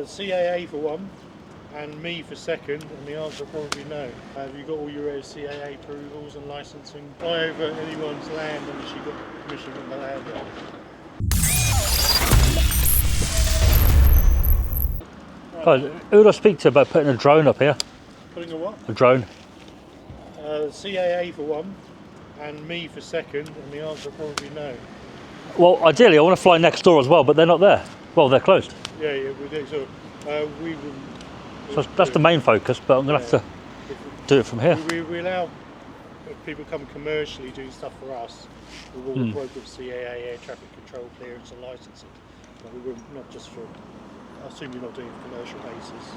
CAA for one, and me for second, and the answer will probably no. Have you got all your CAA approvals and licensing? Fly over anyone's land unless you've got permission from the landowner. Guys, who would I speak to about putting a drone up here? Putting a what? A drone. CAA for one, and me for second, and the answer will probably no. Well, ideally I want to fly next door as well, but they're not there. Well, they're closed. Yeah, we do. So So that's the main focus, but I'm going to have to do it from here. We allow people come commercially doing stuff for us. We will work with CAA air traffic control clearance and licensing. But we will not just for. I assume you're not doing it for commercial basis,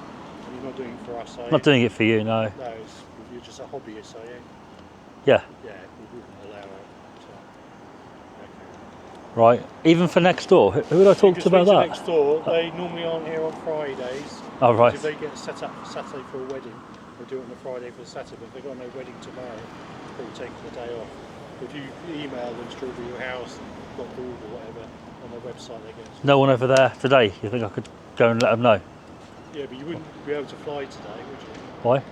and you're not doing it for us, are you? Not doing it for you, no. No, you're just a hobbyist, are you? Yeah. Yeah, we wouldn't allow it. So, okay. Right. Even for next door. Who would I talk to about that? Next door, they normally aren't here on Fridays. Oh, right. If they get set up for Saturday for a wedding, they do it on a Friday for Saturday. But if they've got no wedding tomorrow, they'll take the day off. If you email them Strawberry Your House, .org or whatever, on their website, they get. No one over there today? You think I could go and let them know? Yeah, but you wouldn't be able to fly today, would you? Why?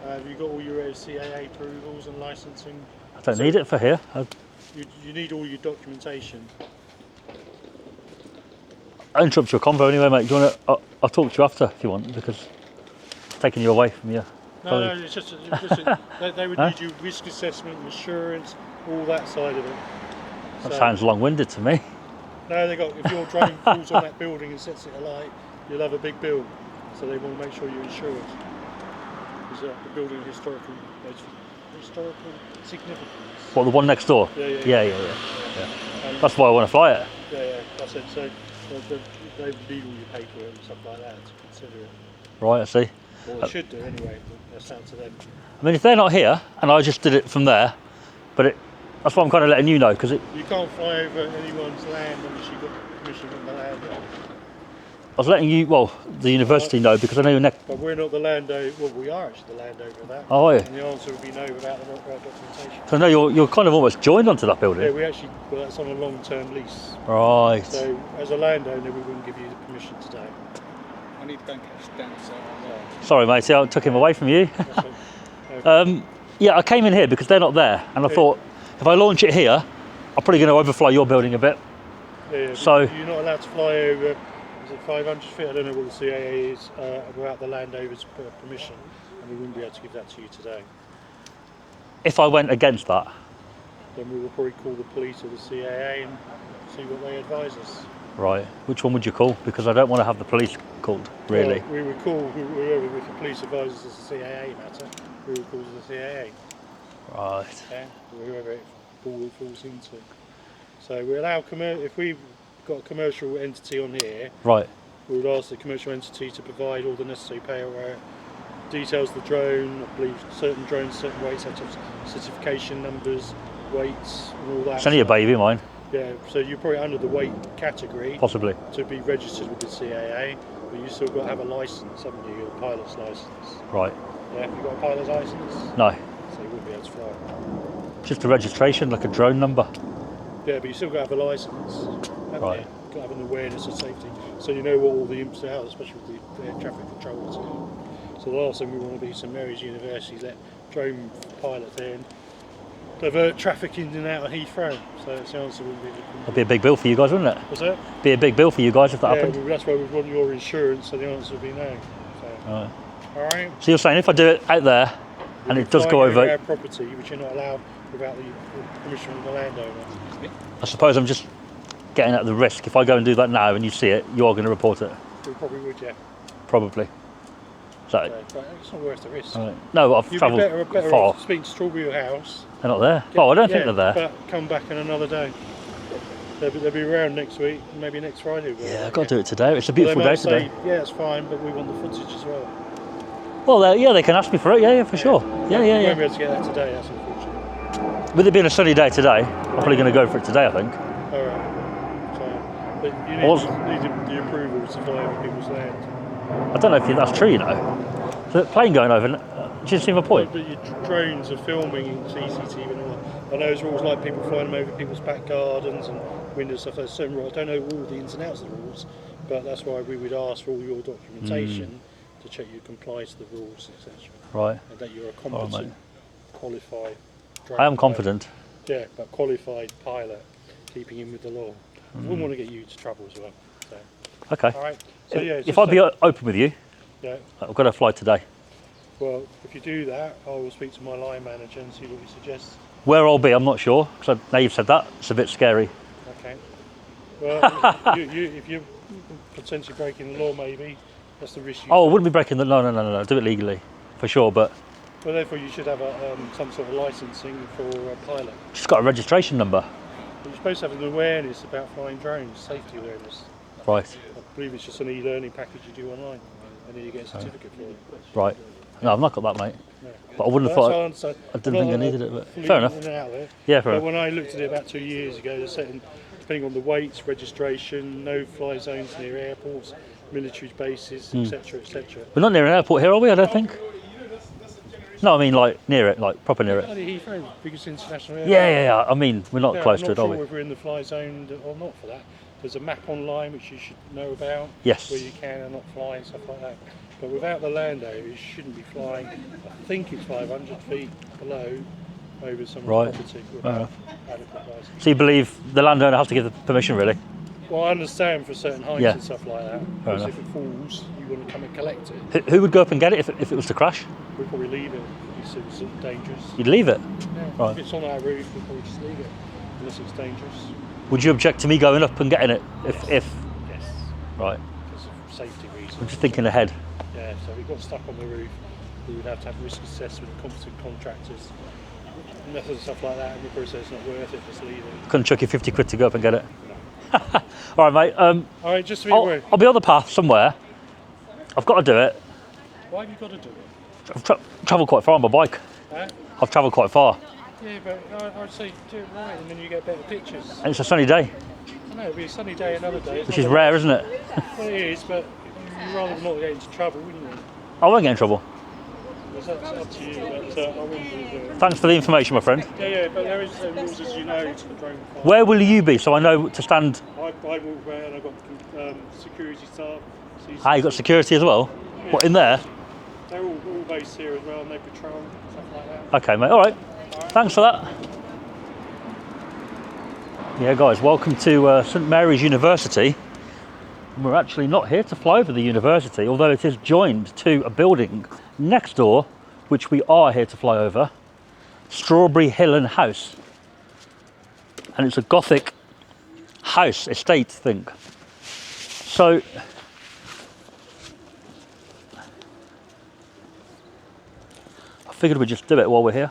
Have you got all your CAA approvals and licensing? I don't need it for here. You need all your documentation. I'll interrupt your convo anyway, mate. Do you want to? I'll talk to you after if you want, because it's taking you away from you. No, it's just they would need your risk assessment, insurance, all that side of it. That sounds long-winded to me. No, if your drone falls on that building and sets it alight, you'll have a big bill. So they want to make sure you're insured. Because the building historical significance. What, the one next door? Yeah. That's why I want to fly it. Yeah, that's it. So they need all your paperwork and stuff like that to consider it. Right, I see. Well, they should do anyway, but that's down to them. I mean, if they're not here, and I just did it from there, but that's why I'm kind of letting you know, because you can't fly over anyone's land unless you've got permission from the landowner. I was letting you, well, the university know, because I know you're next. But we're not the landowner. Well, we are actually the landowner of that. Oh, are you? And the answer would be no without the right documentation. So no, you're kind of almost joined onto that building. Yeah, well, that's on a long-term lease. Right. So as a landowner, we wouldn't give you the permission today. I need to go and catch Dan. Sorry, mate. I took him away from you. Okay. Yeah, I came in here because they're not there, and I thought if I launch it here, I'm probably going to overfly your building a bit. Yeah, so you're not allowed to fly over. Is it 500 feet? I don't know what the CAA is without the landowner's permission, and we wouldn't be able to give that to you today. If I went against that, then we will probably call the police or the CAA and see what they advise us. right? Which one would you call? Because I don't want to have the police called, really. Well, we would call whoever, if the police advises us a CAA matter, we would call the CAA. Right. Okay? Whoever it falls into. So we allow if we've got a commercial entity on here, Right. we would ask the commercial entity to provide all the necessary paperwork, details of the drone, I believe certain drones, certain weights, such as certification numbers, weights, and all that. It's only a baby, mine. Yeah, so you're probably under the weight category. Possibly. To be registered with the CAA, but you still got to have a license, haven't you? A pilot's license. Right. Yeah, have you got a pilot's license? No. So you wouldn't be able to fly. Just a registration, like a drone number. Yeah, but you still got to have a license, haven't Right. you? Got to have an awareness of safety, so you know what all the imps are, especially with the air traffic controllers. So the last thing we want to be St Mary's University let drone pilots in, divert traffic in and out of Heathrow. So the answer would be. That'd be a big bill for you guys, wouldn't it? What's that? Be a big bill for you guys if that happened. Yeah, that's why we want your insurance. So the answer would be no. So, Right. all right. So you're saying if I do it out there, and it does go over our property, which you're not allowed without the permission of the landowner. I suppose I'm just getting at the risk. If I go and do that now and you see it, you are going to report it. We probably would, yeah. Probably. So. But it's not worth the risk. Right. No, I've You'd travelled be better far. off speaking to Strawberry House. They're not there. Oh, I don't think they're there. But come back on another day. They'll be around next week, maybe next Friday. Yeah, I've got to do it today. It's a beautiful day today. Yeah, it's fine, but we want the footage as well. Well, yeah, they can ask me for it. Yeah, for sure. Yeah. We won't be able to get that today, that's unfortunate. With it being a sunny day today, I'm probably going to go for it today, I think. All right. So, but you need the approval to fly over people's land. I don't know if that's true, you know. The plane going over, do you see my point? But your drones are filming in CCTV and all that. I know there's rules like people flying them over people's back gardens and windows and stuff. There's certain rules. I don't know all the ins and outs of the rules, But that's why we would ask for all your documentation to check you comply to the rules, etc. Right. And that you're a All right, competent, mate. qualified drone I am pilot. confident. Yeah, but qualified pilot, keeping in with the law. We wouldn't want to get you into trouble as well. So, Okay. all right. So yeah, If I'd be open with you, yeah. I've got a flight today. Well, if you do that, I will speak to my line manager and see what he suggests. Where I'll be, I'm not sure. Because now you've said that, it's a bit scary. Okay. Well, if you're potentially breaking the law, maybe that's the risk. Oh, I wouldn't be breaking the. No. Do it legally, for sure. But Well, therefore, you should have some sort of licensing for a pilot. just got a registration number. You're supposed to have an awareness about flying drones, safety awareness. Right. I believe it's just an e-learning package you do online, and then you get a certificate for it. Right. No, I've not got that, mate. No. But I wouldn't have thought. I didn't think I needed it. But fair enough. Yeah, fair But enough. when I looked at it about 2 years ago, they're setting, depending on the weights, registration, no fly zones near airports, military bases, etc., etc. We're not near an airport here, are we? I don't think. No, I mean like near it, like proper near it. Bloody Heathrow, biggest international airport. Yeah. I mean, we're not close to it, I'm are not we? sure if we're in the fly zone or not for that. There's a map online which you should know about, Yes. where you can and not fly and stuff like that. But without the land area, you shouldn't be flying. I think it's 500 feet below over some Right. property Fair without enough. adequate license. So you believe the landowner has to give the permission, really? Well, I understand for certain heights Yeah. and stuff like that. Fair Because enough. if it falls, you want to come and collect it. Who would go up and get it if it was to crash? We'll probably leave it. It's dangerous. You'd leave it. Yeah. Right. If it's on our roof, we'll probably just leave it unless it's dangerous. Would you object to me going up and getting it if Yes. right? Because of safety reasons. I'm just thinking ahead. Yeah, so if it got stuck on the roof, we would have to have risk assessment, competent contractors, methods and stuff like that, and the process it's not worth it, just leave it. Couldn't chuck you 50 quid to go up and get it. All right, mate. All right, just to be aware. I'll be on the path somewhere. I've got to do it. Why have you got to do it? I've travelled quite far on my bike. Huh? I've travelled quite far, Yeah, but I'd say do it right, and then you get better pictures. and it's a sunny day, I know, it'll be a sunny day another day. It's which not is the- rare, isn't it? Well, it is, but you'd rather not get into trouble, wouldn't you? I won't get in trouble. It's up to you, but I wouldn't do it. Thanks for the information, my friend. Yeah, but there is rules, as you know, to the drone flight. Where will you be so I know to stand? I walk around, I've got security staff. Ah, you got security as well. What in there? They're all based here as well, and they patrol, stuff like that. Okay, mate. All right. Thanks for that. Yeah, guys, welcome to St Mary's University. We're actually not here to fly over the university, although it is joined to a building next door, which we are here to fly over. Strawberry Hill and House. And it's a Gothic house, estate thing. So, I figured we'd just do it while we're here.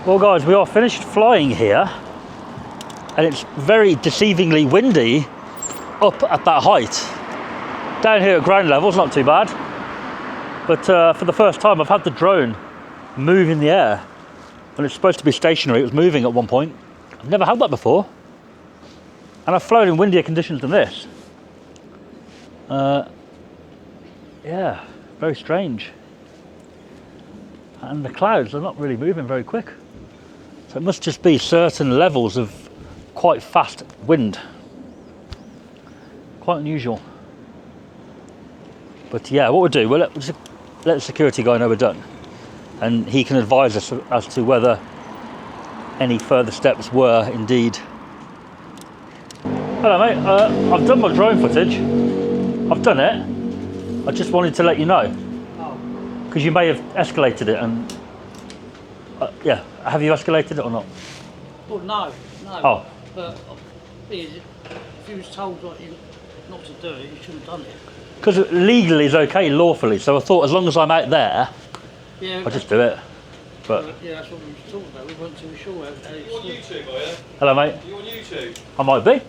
Well guys, we are finished flying here and it's very deceivingly windy up at that height. Down here at ground level, it's not too bad. But for the first time I've had the drone move in the air. When it's supposed to be stationary, it was moving at one point. I've never had that before. And I've flown in windier conditions than this. Yeah, very strange. And the clouds are not really moving very quick. So it must just be certain levels of quite fast wind. Quite unusual. But yeah, what we'll do, we'll let the security guy know we're done. And he can advise us as to whether any further steps were indeed. Hello mate, I've done my drone footage. I've done it. I just wanted to let you know. Because you may have escalated it and... yeah, have you escalated it or not? Well, no. Oh. But if you was told not to do it, you shouldn't have done it. Because legally is okay, lawfully, so I thought as long as I'm out there, Yeah, I'll just do it. But yeah, that's what we were talking about. We weren't too sure. You on YouTube, are you? hello mate, You on YouTube? I might be. I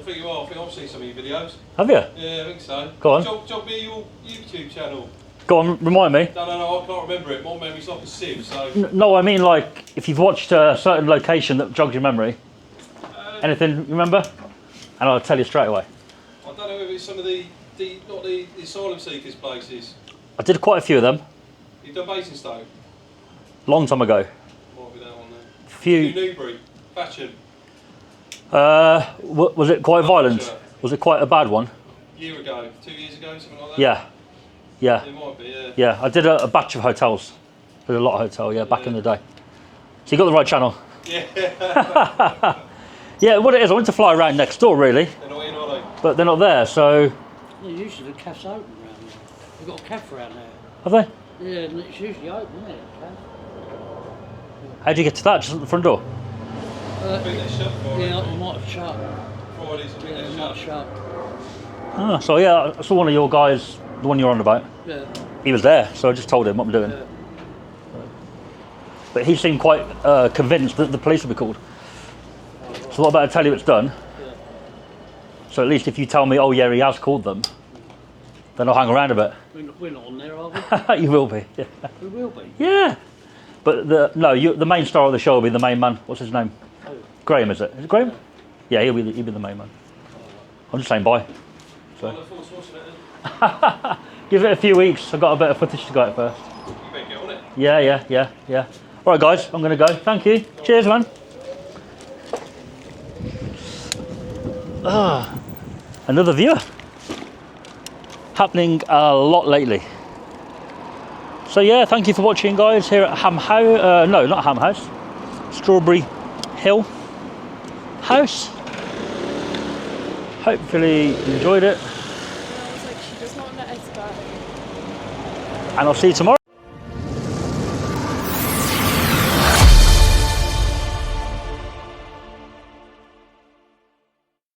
think you are. I think I've seen some of your videos. Have you? Yeah, I think so. Go on. Jog me your YouTube channel. Go on, remind me. No, I can't remember it. My memory's like a sieve, so... No, I mean like, if you've watched a certain location that jogs your memory, anything you remember? And I'll tell you straight away. I don't know if it's some of the not the asylum seekers places. I did quite a few of them, You've done Basingstoke? long time ago. Might be that one there. Few. Newbury, Thatcham. Was it quite violent? Sure. Was it quite a bad one? Year ago, 2 years ago, something like that? Yeah. It might be, yeah. Yeah, I did a batch of hotels. Did a lot of hotel, yeah, back in the day. So you got the right channel. Yeah. Yeah, what it is, I went to fly around next door really, They're not in, are they? but they're not there, so... Yeah, usually the cafe's open around here. We've got a cafe around there. Have they? Yeah, and it's usually open, isn't it? How'd you get to that? Just at the front door? I think they're shut Friday. Yeah, I might have shut. Fridays, I think Yeah, they're it might have shut. shut. Ah, so yeah, I saw one of your guys, the one you're on about. Yeah. He was there, so I just told him what I'm doing. Yeah. But he seemed quite convinced that the police would be called. So what about I tell you it's done? Yeah. So at least if you tell me, oh yeah, he has called them, then I'll hang around a bit. We're not on there, are we? You will be. Yeah. We will be. Yeah. But the main star of the show will be the main man. What's his name? Oh. Graham, is it? Is it Graham? Yeah, he'll be the main man. I'm just saying bye. I look forward to watching it then. Give it a few weeks. I've got a bit of footage to go out first. You better get on it. Yeah. All right, guys, I'm going to go. Thank you. Cheers, man. Another viewer. Happening a lot lately. So yeah, thank you for watching, guys, here at Ham House. No, not Ham House. Strawberry Hill House. Hopefully you enjoyed it. She does not let us go. And I'll see you tomorrow.